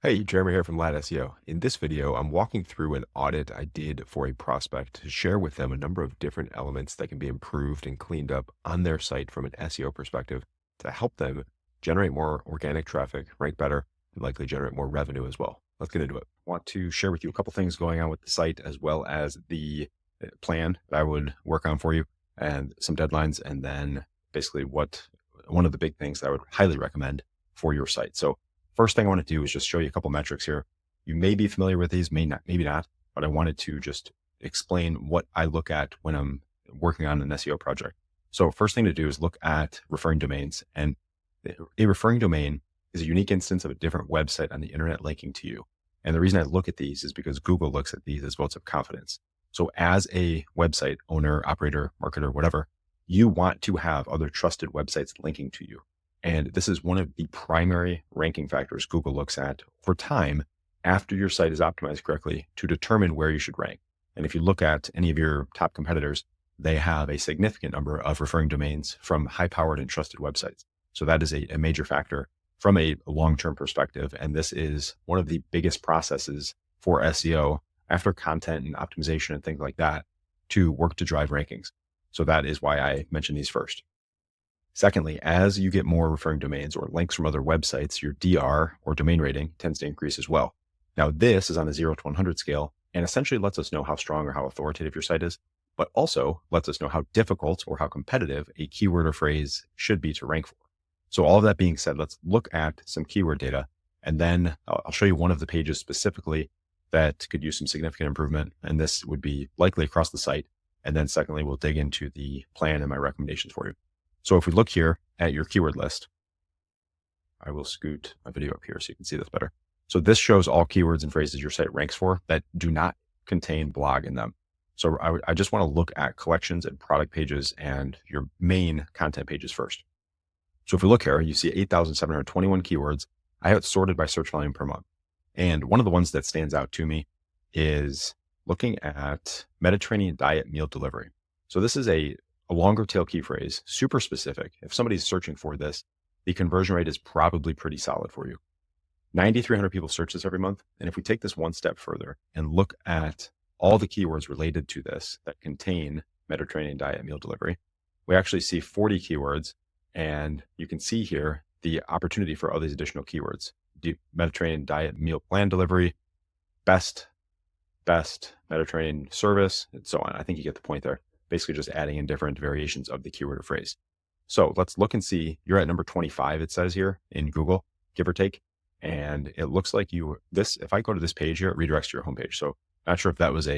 Hey, Jeremy here from LATT SEO. In this video, I'm walking through an audit I did for a prospect to share with them a number of different elements that can be improved and cleaned up on their site from an SEO perspective to help them generate more organic traffic, rank better, and likely generate more revenue as well. Let's get into it. I want to share with you a couple things going on with the site as well as the plan that I would work on for you and some deadlines, and then basically what one of the big things that I would highly recommend for your site. So first thing I want to do is just show you a couple metrics here. You may be familiar with these, may not, maybe not, but I wanted to just explain what I look at when I'm working on an SEO project. So first thing to do is look at referring domains. And a referring domain is a unique instance of a different website on the internet linking to you. And the reason I look at these is because Google looks at these as votes of confidence. So as a website owner, operator, marketer, whatever, you want to have other trusted websites linking to you. And this is one of the primary ranking factors Google looks at for time after your site is optimized correctly to determine where you should rank. And if you look at any of your top competitors, they have a significant number of referring domains from high-powered and trusted websites. So that is a major factor from a long-term perspective. And this is one of the biggest processes for SEO after content and optimization and things like that to work to drive rankings. So that is why I mentioned these first. Secondly, as you get more referring domains or links from other websites, your DR or domain rating tends to increase as well. Now, this is on a 0 to 100 scale and essentially lets us know how strong or how authoritative your site is, but also lets us know how difficult or how competitive a keyword or phrase should be to rank for. So all of that being said, let's look at some keyword data, and then I'll show you one of the pages specifically that could use some significant improvement. And this would be likely across the site. And then secondly, we'll dig into the plan and my recommendations for you. So if we look here at your keyword list, I will scoot my video up here so you can see this better. So this shows all keywords and phrases your site ranks for that do not contain blog in them. So I just want to look at collections and product pages and your main content pages first. So if we look here, you see 8,721 keywords. I have it sorted by search volume per month. And one of the ones that stands out to me is looking at Mediterranean diet meal delivery. So this is a longer tail key phrase, super specific. If somebody's searching for this, the conversion rate is probably pretty solid for you. 9,300 people search this every month. And if we take this one step further and look at all the keywords related to this that contain Mediterranean diet meal delivery, we actually see 40 keywords. And you can see here the opportunity for all these additional keywords. Mediterranean diet meal plan delivery, best Mediterranean service, and so on. I think you get the point there. Basically just adding in different variations of the keyword or phrase. So let's look and see. You're at number 25, it says here in Google, give or take. And it looks like if I go to this page here, it redirects to your homepage. So not sure if that was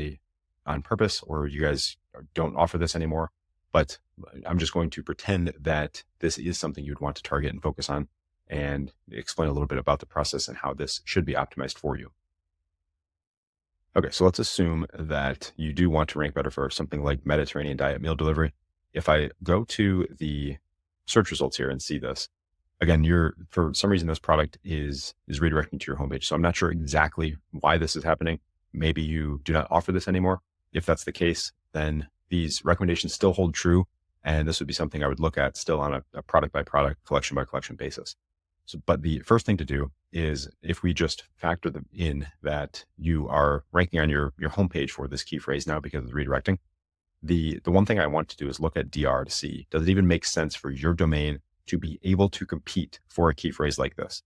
on purpose or you guys don't offer this anymore, but I'm just going to pretend that this is something you'd want to target and focus on and explain a little bit about the process and how this should be optimized for you. Okay, so let's assume that you do want to rank better for something like Mediterranean diet meal delivery. If I go to the search results here and see this, again, for some reason, this product is redirecting to your homepage. So I'm not sure exactly why this is happening. Maybe you do not offer this anymore. If that's the case, then these recommendations still hold true. And this would be something I would look at still on a product by product, collection by collection basis. So, but the first thing to do is if we just factor them in that you are ranking on your homepage for this key phrase now because of the redirecting, the one thing I want to do is look at DR to see, does it even make sense for your domain to be able to compete for a key phrase like this?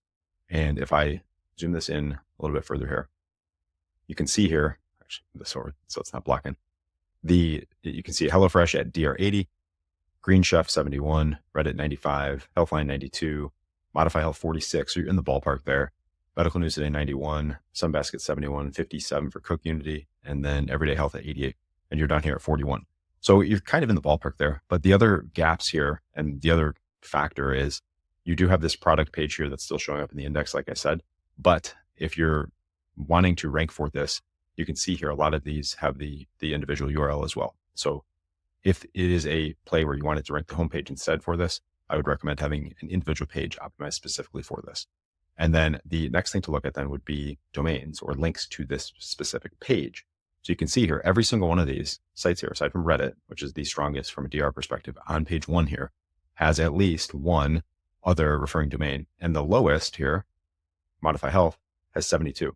And if I zoom this in a little bit further here, you can see here, actually the sword, so it's not blocking. You can see HelloFresh at DR 80, Green Chef 71, Reddit 95, Healthline 92, Modify Health 46, so you're in the ballpark there. Medical News Today 91, Sunbasket 71, 57 for Cook Unity, and then Everyday Health at 88, and you're down here at 41. So you're kind of in the ballpark there. But the other gaps here and the other factor is you do have this product page here that's still showing up in the index, like I said. But if you're wanting to rank for this, you can see here a lot of these have the individual URL as well. So if it is a play where you wanted to rank the homepage instead for this, I would recommend having an individual page optimized specifically for this. And then the next thing to look at then would be domains or links to this specific page. So you can see here, every single one of these sites here, aside from Reddit, which is the strongest from a DR perspective on page 1 here, has at least one other referring domain. And the lowest here, Modify Health, has 72.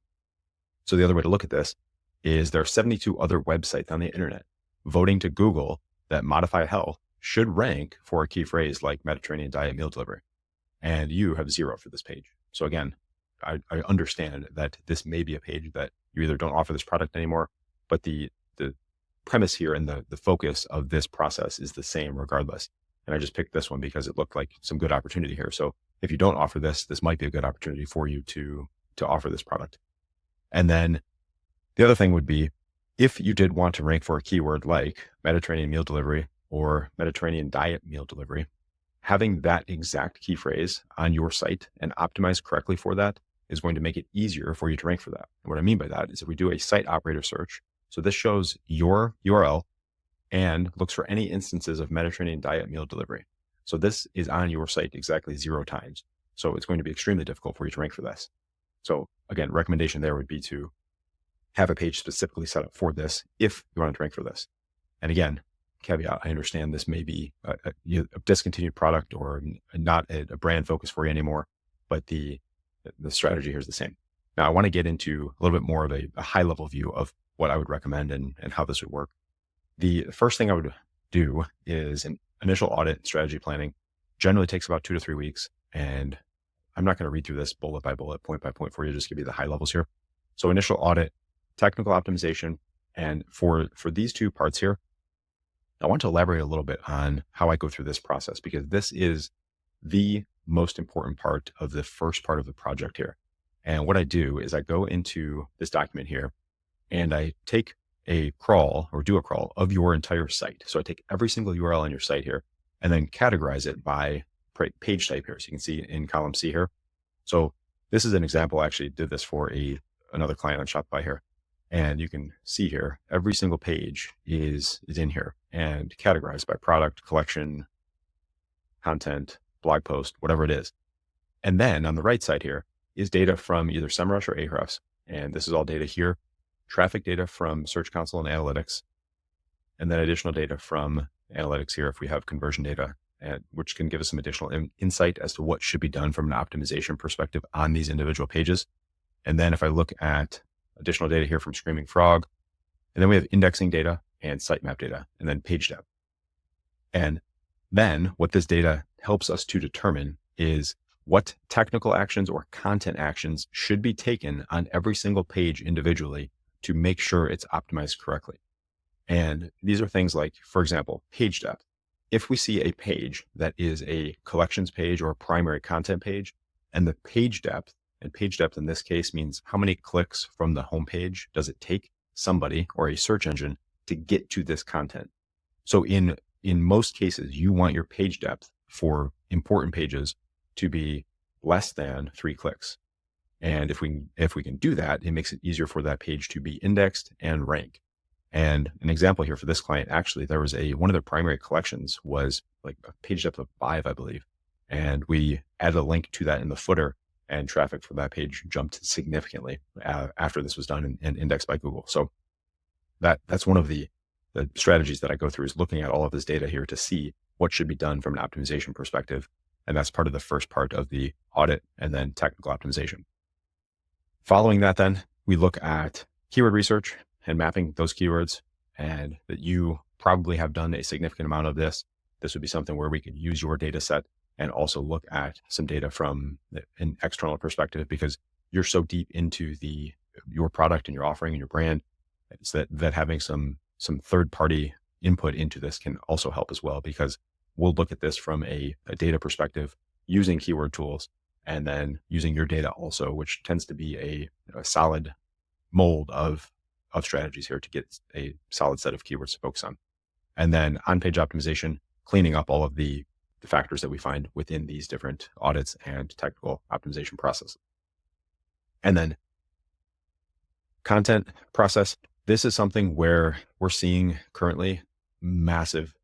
So the other way to look at this is there are 72 other websites on the internet voting to Google that Modify Health should rank for a key phrase like Mediterranean diet meal delivery. And you have 0 for this page. So again, I understand that this may be a page that you either don't offer this product anymore, but the premise here and the focus of this process is the same regardless. And I just picked this one because it looked like some good opportunity here. So if you don't offer this, this might be a good opportunity for you to offer this product. And then the other thing would be, if you did want to rank for a keyword like Mediterranean meal delivery or Mediterranean diet meal delivery, having that exact key phrase on your site and optimized correctly for that is going to make it easier for you to rank for that. And what I mean by that is if we do a site operator search, so this shows your URL and looks for any instances of Mediterranean diet meal delivery. So this is on your site exactly 0 times. So it's going to be extremely difficult for you to rank for this. So again, recommendation there would be to have a page specifically set up for this if you want to rank for this. And again, caveat, I understand this may be a discontinued product or not a brand focus for you anymore, but the strategy here is the same. Now, I want to get into a little bit more of a high level view of what I would recommend and how this would work. The first thing I would do is an initial audit strategy planning. Generally takes about 2 to 3 weeks. And I'm not going to read through this bullet by bullet, point by point for you, just give you the high levels here. So initial audit, technical optimization. And for these 2 parts here, I want to elaborate a little bit on how I go through this process, because this is the most important part of the first part of the project here. And what I do is I go into this document here and I take a crawl or do a crawl of your entire site. So I take every single URL on your site here and then categorize it by page type here. So you can see in column C here. So this is an example. I actually did this for another client on Shopify here. And you can see here, every single page is in here and categorized by product, collection, content, blog post, whatever it is. And then on the right side here is data from either SEMrush or Ahrefs. And this is all data here, traffic data from Search Console and Analytics, and then additional data from Analytics here if we have conversion data, which can give us some additional insight as to what should be done from an optimization perspective on these individual pages. And then if I look at additional data here from Screaming Frog, and then we have indexing data and sitemap data, and then page depth. And then what this data helps us to determine is what technical actions or content actions should be taken on every single page individually to make sure it's optimized correctly. And these are things like, for example, page depth. If we see a page that is a collections page or a primary content page, and the page depth, and page depth in this case means how many clicks from the homepage does it take somebody or a search engine to get to this content. So in most cases, you want your page depth for important pages to be less than 3 clicks. And if we can do that, it makes it easier for that page to be indexed and rank. And an example here for this client, actually, there was one of their primary collections was like a page depth of 5, I believe. And we added a link to that in the footer, and traffic for that page jumped significantly after this was done and indexed by Google. So that's one of the strategies that I go through, is looking at all of this data here to see what should be done from an optimization perspective. And that's part of the first part of the audit, and then technical optimization. Following that, then we look at keyword research and mapping those keywords, and that you probably have done a significant amount of this. This would be something where we could use your data set and also look at some data from an external perspective, because you're so deep into your product and your offering and your brand. It's that having some third-party input into this can also help as well, because we'll look at this from a data perspective using keyword tools, and then using your data also, which tends to be a solid mold of strategies here to get a solid set of keywords to focus on. And then on-page optimization, cleaning up all of the factors that we find within these different audits and technical optimization processes. And then content process. This is something where we're seeing currently massive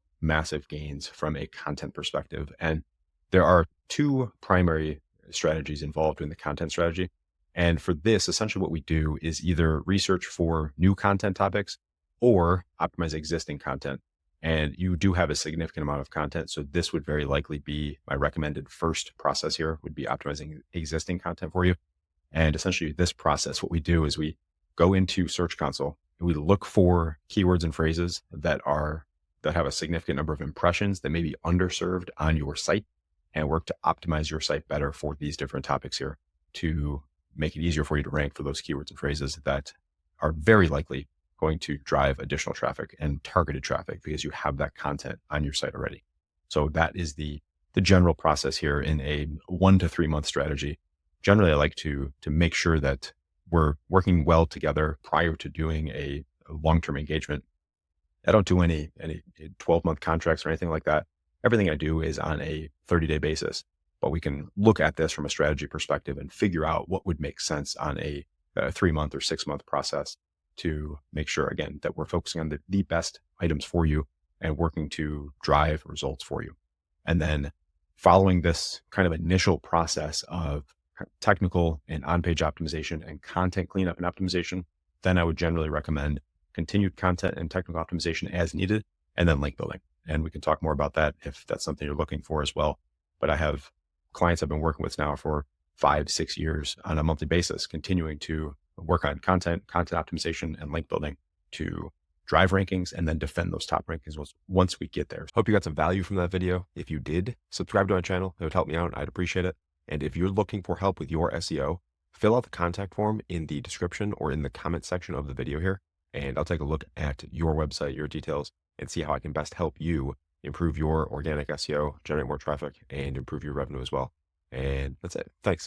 gains from a content perspective. And there are 2 primary strategies involved in the content strategy. And for this, essentially what we do is either research for new content topics or optimize existing content. And you do have a significant amount of content. So this would very likely be my recommended first process here, would be optimizing existing content for you. And essentially this process, what we do is we go into Search Console and we look for keywords and phrases that have a significant number of impressions that may be underserved on your site, and work to optimize your site better for these different topics here to make it easier for you to rank for those keywords and phrases that are very likely going to drive additional traffic and targeted traffic because you have that content on your site already. So that is the general process here in a 1 to 3 month strategy. Generally, I like to make sure that we're working well together prior to doing a long-term engagement. I don't do any 12-month contracts or anything like that. Everything I do is on a 30-day basis, but we can look at this from a strategy perspective and figure out what would make sense on a 3-month or 6-month process to make sure, again, that we're focusing on the best items for you and working to drive results for you. And then following this kind of initial process of technical and on-page optimization and content cleanup and optimization, then I would generally recommend continued content and technical optimization as needed, and then link building. And we can talk more about that if that's something you're looking for as well. But I have clients I've been working with now for 5-6 years on a monthly basis, continuing to work on content optimization, and link building to drive rankings and then defend those top rankings once we get there. Hope you got some value from that video. If you did, subscribe to my channel. It would help me out. I'd appreciate it. And if you're looking for help with your SEO, fill out the contact form in the description or in the comment section of the video here. And I'll take a look at your website, your details, and see how I can best help you improve your organic SEO, generate more traffic, and improve your revenue as well. And that's it. Thanks.